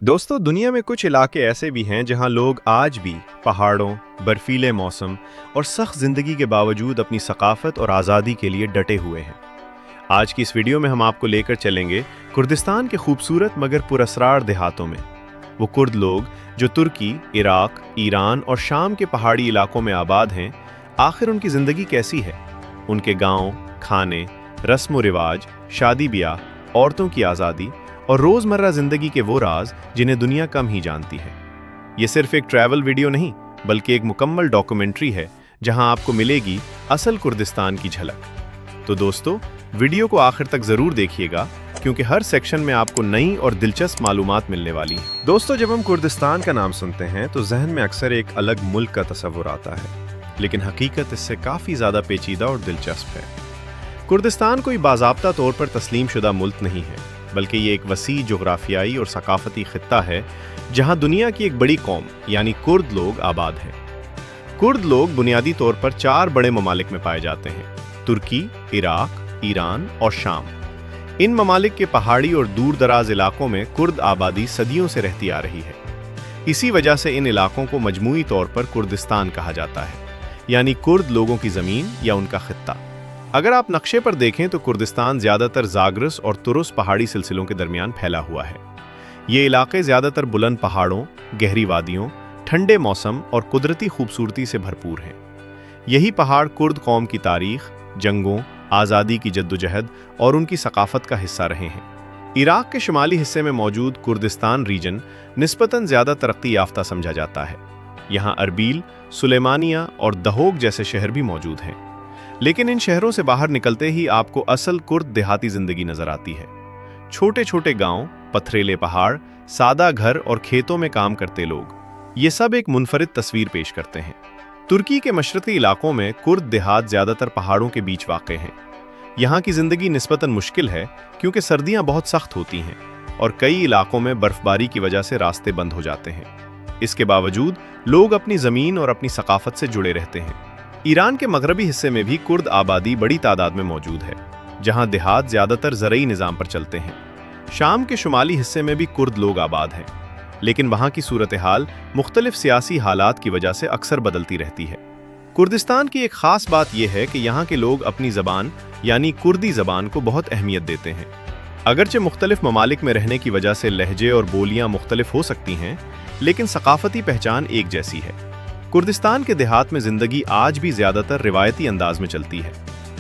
दोस्तों, दुनिया में कुछ इलाके ऐसे भी हैं जहां लोग आज भी पहाड़ों, बर्फीले मौसम और सख्त जिंदगी के बावजूद अपनी सकाफत और आज़ादी के लिए डटे हुए हैं। आज की इस वीडियो में हम आपको लेकर चलेंगे कुर्दिस्तान के खूबसूरत मगर पुरअसरार देहातों में। वो कुर्द लोग जो तुर्की, इराक, ईरान और शाम के पहाड़ी इलाकों में आबाद हैं, आखिर उनकी ज़िंदगी कैसी है? उनके गाँव, खाने, रस्म व रिवाज, शादी ब्याह, औरतों की आज़ादी और रोज़मर्रा ज़िंदगी के वो राज जिन्हें दुनिया कम ही जानती है। ये सिर्फ एक ट्रैवल वीडियो नहीं, बल्कि एक मुकम्मल डॉक्यूमेंट्री है जहां आपको मिलेगी असल कुर्दिस्तान की झलक। तो दोस्तों, वीडियो को आखिर तक ज़रूर देखिएगा, क्योंकि हर सेक्शन में आपको नई और दिलचस्प मालूमात मिलने वाली है। दोस्तों, जब हम कुर्दिस्तान का नाम सुनते हैं तो जहन में अक्सर एक अलग मुल्क का तस्वुर आता है, लेकिन हकीकत इससे काफ़ी ज़्यादा पेचीदा और दिलचस्प है। कुर्दिस्तान कोई बाज़ाब्ता तौर पर तस्लीम शुदा मुल्क नहीं है, बल्कि ये एक वसी जोग्राफियाई और सकाफती खित्ता है जहां दुनिया की एक बड़ी कौम यानी कुर्द लोग आबाद हैं। कुर्द लोग बुनियादी तौर पर 4 बड़े ममालिक में पाए जाते हैं: तुर्की, इराक, ईरान और शाम। इन ममालिक के पहाड़ी और दूर दराज इलाकों में कुर्द आबादी सदियों से रहती आ रही है। इसी वजह से इन इलाकों को मजमूई तौर पर कुर्दिस्तान कहा जाता है, यानी कुर्द लोगों की ज़मीन या उनका खित्ता। अगर आप नक्शे पर देखें तो कुर्दिस्तान ज़्यादातर ज़ाग्रस और तुरुस पहाड़ी सिलसिलों के दरमियान फैला हुआ है। ये इलाके ज़्यादातर बुलंद पहाड़ों, गहरी वादियों, ठंडे मौसम और कुदरती खूबसूरती से भरपूर हैं। यही पहाड़ कुर्द कौम की तारीख, जंगों, आज़ादी की जद्दोजहद और उनकी सकाफत का हिस्सा रहे हैं। इराक के शुमाली हिस्से में मौजूद कुर्दिस्तान रीजन निस्बतन ज़्यादा तरक्की याफ्ता समझा जाता है। यहाँ अरबील, सुलेमानिया और दहोक जैसे शहर भी मौजूद हैं। लेकिन इन शहरों से बाहर निकलते ही आपको असल कुर्द देहाती जिंदगी नजर आती है। छोटे छोटे गांव, पथरेले पहाड़, सादा घर और खेतों में काम करते लोग, ये सब एक मुनफरिद तस्वीर पेश करते हैं। तुर्की के मशरकी इलाकों में कुर्द देहात ज्यादातर पहाड़ों के बीच वाक़ हैं। यहाँ की जिंदगी निस्बतन मुश्किल है क्योंकि सर्दियाँ बहुत सख्त होती हैं और कई इलाकों में बर्फबारी की वजह से रास्ते बंद हो जाते हैं। इसके बावजूद लोग अपनी ज़मीन और अपनी सकाफत से जुड़े रहते हैं। ईरान के मगरबी हिस्से में भी कुर्द आबादी बड़ी तादाद में मौजूद है, जहां देहात ज़्यादातर ज़रई निज़ाम पर चलते हैं। शाम के शुमाली हिस्से में भी कुर्द लोग आबाद हैं, लेकिन वहां की सूरत हाल मुख्तलिफ सियासी हालात की वजह से अक्सर बदलती रहती है। कुर्दिस्तान की एक ख़ास बात यह है कि यहाँ के लोग अपनी ज़बान यानी कुर्दी ज़बान को बहुत अहमियत देते हैं। अगरचे मुख्तलिफ ममालिक में रहने की वजह से लहजे और बोलियाँ मुख्तलिफ हो सकती हैं, लेकिन सकाफती पहचान एक जैसी है। कुर्दिस्तान के देहात में ज़िंदगी आज भी ज़्यादातर रिवायती अंदाज में चलती है।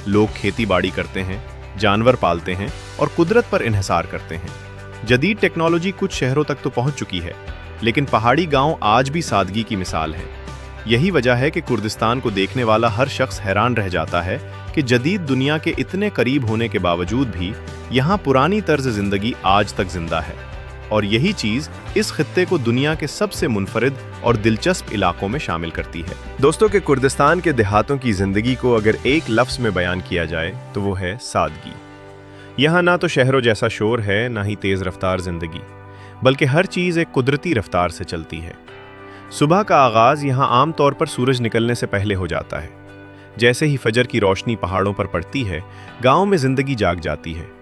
लोग खेती बाड़ी करते हैं, जानवर पालते हैं और कुदरत पर इन्हिसार करते हैं। जदीद टेक्नोलॉजी कुछ शहरों तक तो पहुंच चुकी है, लेकिन पहाड़ी गांव आज भी सादगी की मिसाल हैं। यही वजह है कि कुर्दिस्तान को देखने वाला हर शख्स हैरान रह जाता है कि जदीद दुनिया के इतने करीब होने के बावजूद भी यहाँ पुरानी तर्ज ज़िंदगी आज तक जिंदा है। और यही चीज़ इस खित्ते को दुनिया के सबसे मुनफरिद और दिलचस्प इलाकों में शामिल करती है। दोस्तों, के कुर्दिस्तान के देहातों की ज़िंदगी को अगर एक लफ्ज़ में बयान किया जाए तो वो है सादगी। यहाँ ना तो शहरों जैसा शोर है, ना ही तेज़ रफ्तार ज़िंदगी, बल्कि हर चीज़ एक कुदरती रफ्तार से चलती है। सुबह का आगाज़ यहाँ आम तौर पर सूरज निकलने से पहले हो जाता है। जैसे ही फजर की रोशनी पहाड़ों पर पड़ती है, गाँव में ज़िंदगी जाग जाती है।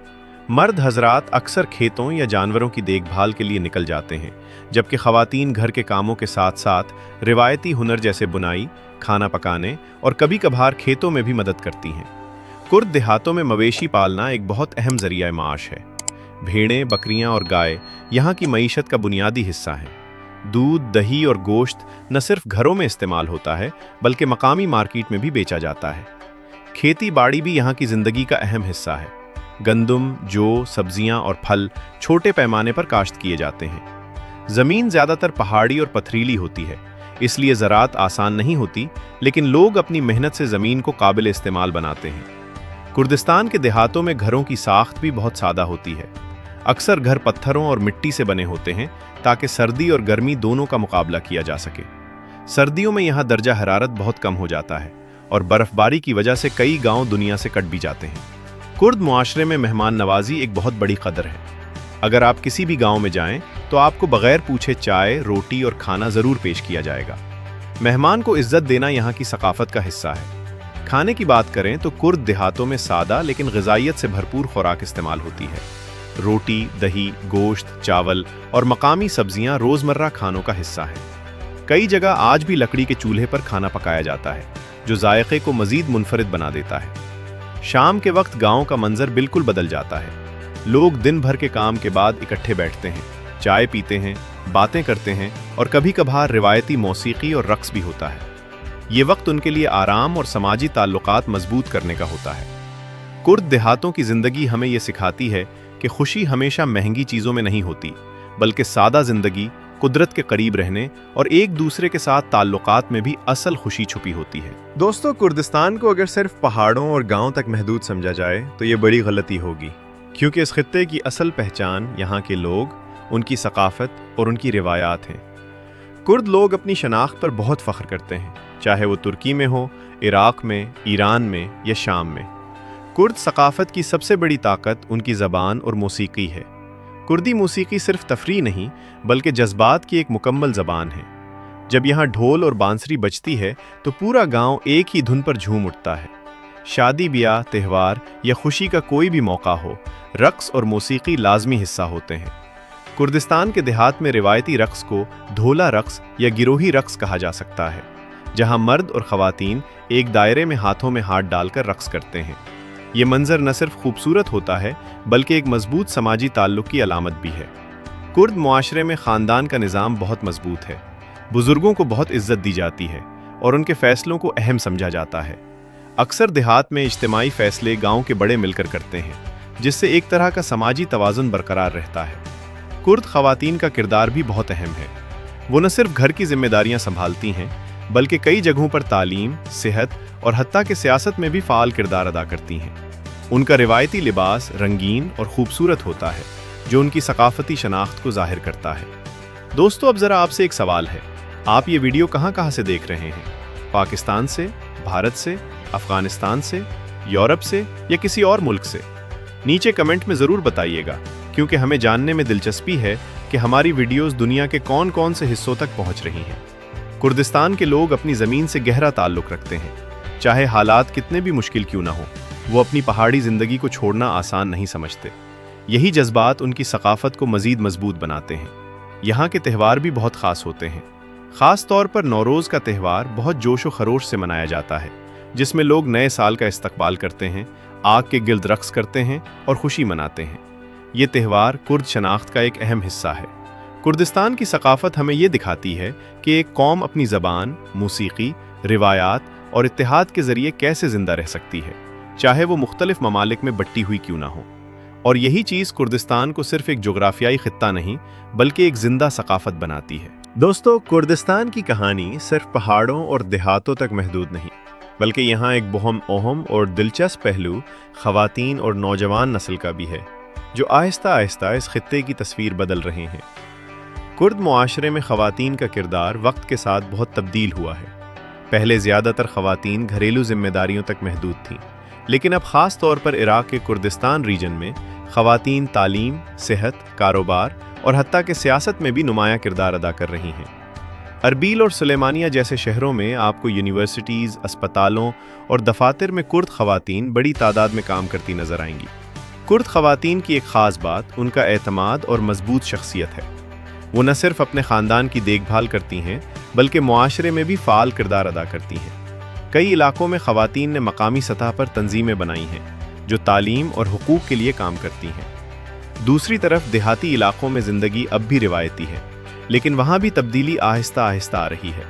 मर्द हजरात अक्सर खेतों या जानवरों की देखभाल के लिए निकल जाते हैं, जबकि ख़वातीन घर के कामों के साथ साथ रिवायती हुनर जैसे बुनाई, खाना पकाने और कभी कभार खेतों में भी मदद करती हैं। कुर्द देहातों में मवेशी पालना एक बहुत अहम ज़रिया माश है। भेड़ें, बकरियां और गाय यहाँ की मईशत का बुनियादी हिस्सा हैं। दूध, दही और गोश्त न सिर्फ घरों में इस्तेमाल होता है, बल्कि मकामी मार्केट में भी बेचा जाता है। खेती बाड़ी भी यहाँ की ज़िंदगी का अहम हिस्सा है। गंदम, जौ, सब्जियां और फल छोटे पैमाने पर काश्त किए जाते हैं। ज़मीन ज़्यादातर पहाड़ी और पथरीली होती है, इसलिए ज़राअत आसान नहीं होती, लेकिन लोग अपनी मेहनत से ज़मीन को काबिल इस्तेमाल बनाते हैं। कुर्दिस्तान के देहातों में घरों की साख्त भी बहुत सादा होती है। अक्सर घर पत्थरों और मिट्टी से बने होते हैं ताकि सर्दी और गर्मी दोनों का मुकाबला किया जा सके। सर्दियों में यहाँ दर्जा हरारत बहुत कम हो जाता है और बर्फ़बारी की वजह से कई गाँव दुनिया से कट भी जाते हैं। कुर्द मुआशरे में मेहमान नवाजी एक बहुत बड़ी कदर है। अगर आप किसी भी गांव में जाएं तो आपको बगैर पूछे चाय, रोटी और खाना ज़रूर पेश किया जाएगा। मेहमान को इज्जत देना यहाँ की सकाफत का हिस्सा है। खाने की बात करें तो कुर्द देहातों में सादा लेकिन ग़िज़ाइयत से भरपूर खुराक इस्तेमाल होती है। रोटी, दही, गोश्त, चावल और मकामी सब्जियां रोज़मर्रा खानों का हिस्सा हैं। कई जगह आज भी लकड़ी के चूल्हे पर खाना पकाया जाता है, जो जायके को मज़ीद मुनफरिद बना देता है। शाम के वक्त गांव का मंजर बिल्कुल बदल जाता है। लोग दिन भर के काम के बाद इकट्ठे बैठते हैं, चाय पीते हैं, बातें करते हैं और कभी कभार रिवायती मौसीकी और रक्स भी होता है। ये वक्त उनके लिए आराम और समाजी ताल्लुकात मजबूत करने का होता है। कुर्द देहातों की ज़िंदगी हमें ये सिखाती है कि खुशी हमेशा महंगी चीज़ों में नहीं होती, बल्कि सादा ज़िंदगी, कुदरत के करीब रहने और एक दूसरे के साथ ताल्लुकात में भी असल खुशी छुपी होती है। दोस्तों, कुर्दिस्तान को अगर सिर्फ पहाड़ों और गांव तक महदूद समझा जाए तो ये बड़ी गलती होगी, क्योंकि इस खित्ते की असल पहचान यहाँ के लोग, उनकी सकाफत और उनकी रिवायात हैं। कुर्द लोग अपनी शनाख्त पर बहुत फ़ख्र करते हैं, चाहे वो तुर्की में हो, इराक़ में, ईरान में या शाम में। कुर्द सकाफत की सबसे बड़ी ताकत उनकी ज़बान और मौसीकी है। कुर्दी मौसीकी सिर्फ तफरीह नहीं, बल्कि जज्बात की एक मुकम्मल ज़बान है। जब यहाँ ढोल और बांसुरी बजती है तो पूरा गांव एक ही धुन पर झूम उठता है। शादी ब्याह, त्यौहार या खुशी का कोई भी मौका हो, रक्स और मौसीकी लाजमी हिस्सा होते हैं। कुर्दिस्तान के देहात में रिवायती रक्स को ढोला रक्स या गिरोही रक्स कहा जा सकता है, जहाँ मर्द और ख़वातीन एक दायरे में हाथों में हाथ डालकर रक्स करते हैं। ये मंजर न सिर्फ खूबसूरत होता है, बल्कि एक मजबूत समाजी ताल्लुक़ की अलामत भी है। कुर्द मुआशरे में ख़ानदान का निज़ाम बहुत मजबूत है। बुज़ुर्गों को बहुत इज्जत दी जाती है और उनके फ़ैसलों को अहम समझा जाता है। अक्सर देहात में इज्तिमाई फ़ैसले गांव के बड़े मिलकर करते हैं, जिससे एक तरह का समाजी तवाज़ुन बरकरार रहता है। कुर्द ख़वातीन का किरदार भी बहुत अहम है। वो न सिर्फ घर की जिम्मेदारियां संभालती हैं, बल्कि कई जगहों पर तालीम, सेहत और हत्ता के सियासत में भी फ़ाल किरदार अदा करती हैं। उनका रिवायती लिबास रंगीन और खूबसूरत होता है, जो उनकी सकाफती शनाख्त को ज़ाहिर करता है। दोस्तों, अब ज़रा आपसे एक सवाल है, आप ये वीडियो कहाँ से देख रहे हैं? पाकिस्तान से, भारत से, अफ़गानिस्तान से, यूरोप से या किसी और मुल्क से? नीचे कमेंट में ज़रूर बताइएगा, क्योंकि हमें जानने में दिलचस्पी है कि हमारी वीडियोस दुनिया के कौन से हिस्सों तक पहुंच रही हैं। कुर्दिस्तान के लोग अपनी ज़मीन से गहरा ताल्लुक़ रखते हैं। चाहे हालात कितने भी मुश्किल क्यों ना हो, वो अपनी पहाड़ी ज़िंदगी को छोड़ना आसान नहीं समझते। यही जज्बात उनकी सकाफत को मज़ीद मजबूत बनाते हैं। यहाँ के त्यौहार भी बहुत ख़ास होते हैं। ख़ास तौर पर नौरोज़ का त्यौहार बहुत जोश व खरोश से मनाया जाता है, जिसमें लोग नए साल का इस्तकबाल करते हैं, आग के गिर्द रक्स करते हैं और खुशी मनाते हैं। ये त्यौहार कुर्द शनाख्त का एक अहम हिस्सा है। कुर्दिस्तान की सकाफत हमें ये दिखाती है कि एक कौम अपनी ज़बान, मौसीकी, रिवायात और इत्तेहाद के ज़रिए कैसे ज़िंदा रह सकती है, चाहे वो मुख्तलिफ ममालिक में बट्टी हुई क्यों ना हो। और यही चीज़ कुर्दिस्तान को सिर्फ एक जोग्राफियाई खित्ता नहीं, बल्कि एक जिंदा सकाफत बनाती है। दोस्तों, कुर्दिस्तान की कहानी सिर्फ पहाड़ों और देहातों तक महदूद नहीं, बल्कि यहाँ एक बहुत अहम और दिलचस्प पहलू ख़वातीन और नौजवान नस्ल का भी है, जो आहिस्ता आहिस्ता इस खित्ते की तस्वीर बदल रहे हैं। कुर्द मुआशरे में ख़वातीन का किरदार वक्त के साथ बहुत तब्दील हुआ है। पहले ज़्यादातर ख़वातीन घरेलू जिम्मेदारियों तक महदूद थीं, लेकिन अब ख़ास तौर पर इराक़ के कुर्दिस्तान रीजन में ख़वातीन तालीम, सेहत, कारोबार और हत्ता के सियासत में भी नुमायाँ किरदार अदा कर रही हैं। अरबील और सुलेमानिया जैसे शहरों में आपको यूनिवर्सिटीज़, अस्पतालों और दफातर में कुर्द ख़वातीन बड़ी तादाद में काम करती नज़र आएंगी। कुर्द ख़वातीन की एक ख़ास बात उनका एतमाद और मजबूत शख्सियत है। वो न सिर्फ अपने ख़ानदान की देखभाल करती हैं, बल्कि मुआशरे में भी फ़ाल किरदार अदा करती हैं। कई इलाकों में ख़वातीन ने मकामी सतह पर तंजीमें बनाई हैं, जो तालीम और हुकूक़ के लिए काम करती हैं। दूसरी तरफ देहाती इलाकों में ज़िंदगी अब भी रिवायती है, लेकिन वहाँ भी तब्दीली आहिस्ता आहिस्ता आ रही है।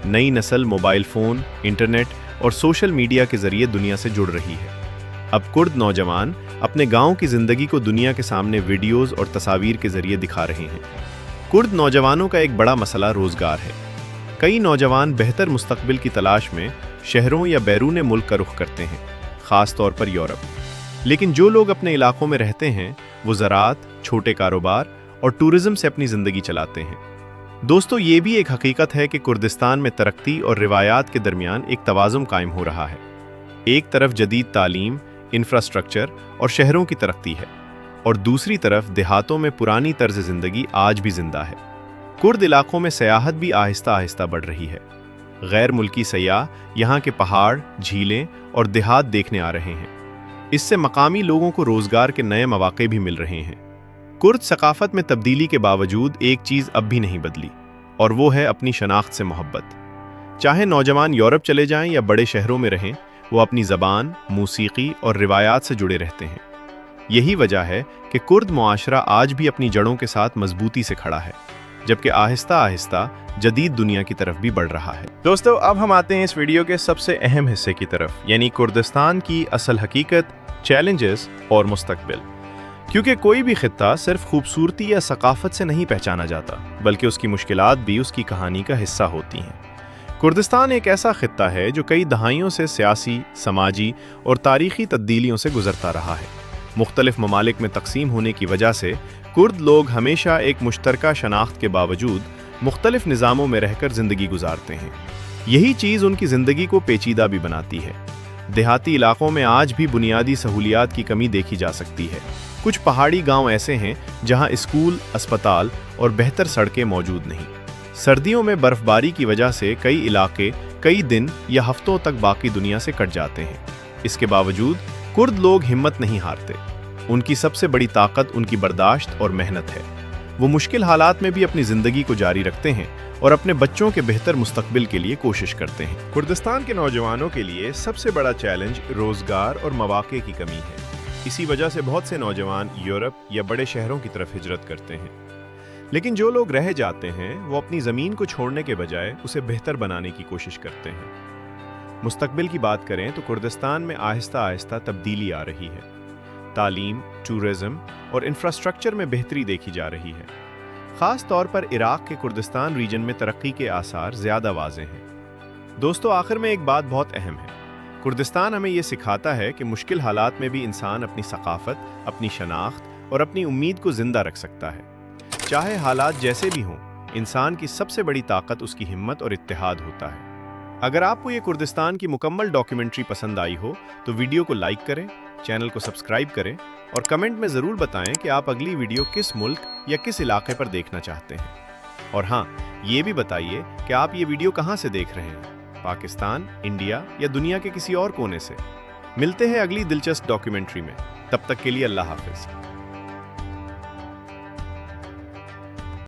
नई नस्ल मोबाइल फ़ोन, इंटरनेट और सोशल मीडिया के ज़रिए दुनिया से जुड़ रही है। अब कुर्द नौजवान अपने गांव की ज़िंदगी को दुनिया के सामने वीडियोज़ और तस्वीर के ज़रिए दिखा रहे हैं। कुर्द नौजवानों का एक बड़ा मसला रोज़गार है। कई नौजवान बेहतर मुस्तकबिल की तलाश में शहरों या बैरून मुल्क का रुख करते हैं, ख़ास तौर पर यूरोप। लेकिन जो लोग अपने इलाकों में रहते हैं, वो ज़राअत, छोटे कारोबार और टूरिज़्म से अपनी ज़िंदगी चलाते हैं। दोस्तों, ये भी एक हकीकत है कि कुर्दिस्तान में तरक्की और रिवायात के दरमियान एक तवाज़ुन कायम हो रहा है। एक तरफ जदीद तालीम, इंफ्रास्ट्रक्चर और शहरों की तरक्की है, और दूसरी तरफ देहातों में पुरानी तर्ज ज़िंदगी आज भी जिंदा है। कुर्द इलाकों में सयाहत भी आहिस्ता आहिस्ता बढ़ रही है। गैर मुल्की सयाह यहाँ के पहाड़, झीलें और देहात देखने आ रहे हैं। इससे मकामी लोगों को रोज़गार के नए मौके भी मिल रहे हैं। कुर्द सकाफत में तब्दीली के बावजूद एक चीज़ अब भी नहीं बदली, और वो है अपनी शनाख्त से मोहब्बत। चाहे नौजवान यूरोप चले जाएं या बड़े शहरों में रहें, वो अपनी ज़बान, मूसीकी और रिवायात से जुड़े रहते हैं। यही वजह है कि कुर्द मुआशरा आज भी अपनी जड़ों के साथ मजबूती से खड़ा है, जबकि आहिस्ता आहिस्ता जदीद दुनिया की तरफ भी बढ़ रहा है। दोस्तों, अब हम आते हैं इस वीडियो के सबसे अहम हिस्से की तरफ, यानी कुर्दिस्तान की असल हकीकत, चैलेंजेस और मुस्तकबिल। क्योंकि कोई भी खित्ता सिर्फ खूबसूरती या सकाफत से नहीं पहचाना जाता, बल्कि उसकी मुश्किलात भी उसकी कहानी का हिस्सा होती हैं। कुर्दिस्तान एक ऐसा खित्ता है जो कई दहाइयों से सियासी, समाजी और तारीखी तब्दीलियों से गुजरता रहा है। मुख्तलिफ ममालिक में तकसीम होने की वजह से कुर्द लोग हमेशा एक मुश्तरका शनाख्त के बावजूद मुख्तलिफ निज़ामों में रहकर ज़िंदगी गुजारते हैं। यही चीज़ उनकी ज़िंदगी को पेचीदा भी बनाती है। देहाती इलाकों में आज भी बुनियादी सहूलियात की कमी देखी जा सकती है। कुछ पहाड़ी गांव ऐसे हैं जहां स्कूल, अस्पताल और बेहतर सड़कें मौजूद नहीं। सर्दियों में बर्फबारी की वजह से कई इलाके कई दिन या हफ्तों तक बाकी दुनिया से कट जाते हैं। इसके बावजूद कुर्द लोग हिम्मत नहीं हारते। उनकी सबसे बड़ी ताकत उनकी बर्दाश्त और मेहनत है। वो मुश्किल हालात में भी अपनी ज़िंदगी को जारी रखते हैं और अपने बच्चों के बेहतर मुस्तकबिल के लिए कोशिश करते हैं। कुर्दिस्तान के नौजवानों के लिए सबसे बड़ा चैलेंज रोज़गार और मौक़े की कमी है। इसी वजह से बहुत से नौजवान यूरोप या बड़े शहरों की तरफ हिजरत करते हैं। लेकिन जो लोग रह जाते हैं वो अपनी ज़मीन को छोड़ने के बजाय उसे बेहतर बनाने की कोशिश करते हैं। मुस्तकबिल की बात करें तो कुर्दिस्तान में आहिस्ता आहिस्ता तब्दीली आ रही है। तालीम, टूरिज़्म और इंफ्रास्ट्रक्चर में बेहतरी देखी जा रही है। ख़ास तौर पर इराक़ के कुर्दिस्तान रीजन में तरक्की के आसार ज़्यादा वाज़ेह हैं। दोस्तों, आखिर में एक बात बहुत अहम है। कुर्दिस्तान हमें ये सिखाता है कि मुश्किल हालात में भी इंसान अपनी सकाफत, अपनी शनाख्त और अपनी उम्मीद को ज़िंदा रख सकता है। चाहे हालात जैसे भी हों, इंसान की सबसे बड़ी ताकत उसकी हिम्मत और इत्तेहाद होता है। अगर आपको ये कुर्दिस्तान की मुकम्मल डॉक्यूमेंट्री पसंद आई हो तो वीडियो को लाइक करें, चैनल को सब्सक्राइब करें और कमेंट में ज़रूर बताएं कि आप अगली वीडियो किस मुल्क या किस इलाके पर देखना चाहते हैं। और हाँ, ये भी बताइए कि आप ये वीडियो कहाँ से देख रहे हैं, पाकिस्तान, इंडिया या दुनिया के किसी और कोने से। मिलते हैं अगली दिलचस्प डॉक्यूमेंट्री में। तब तक के लिए अल्लाह हाफिज़।